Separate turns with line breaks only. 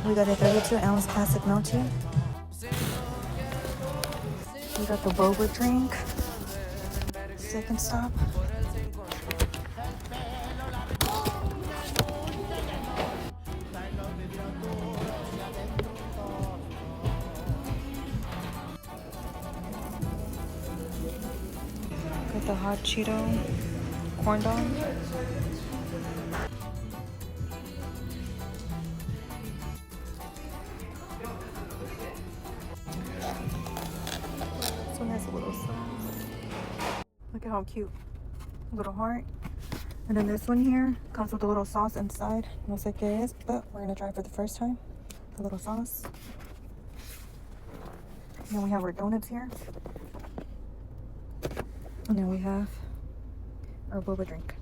We got a 32-ounce classic milk tea. We got the boba drink. Second stop. Got the hot Cheeto corn dog. This one has a little sauce. Look at how cute. A little heart. And then this one here comes with a little sauce inside. No sé qué es, but we're gonna try it for the first time. A little sauce. And then we have our donuts here. And then we have our boba drink.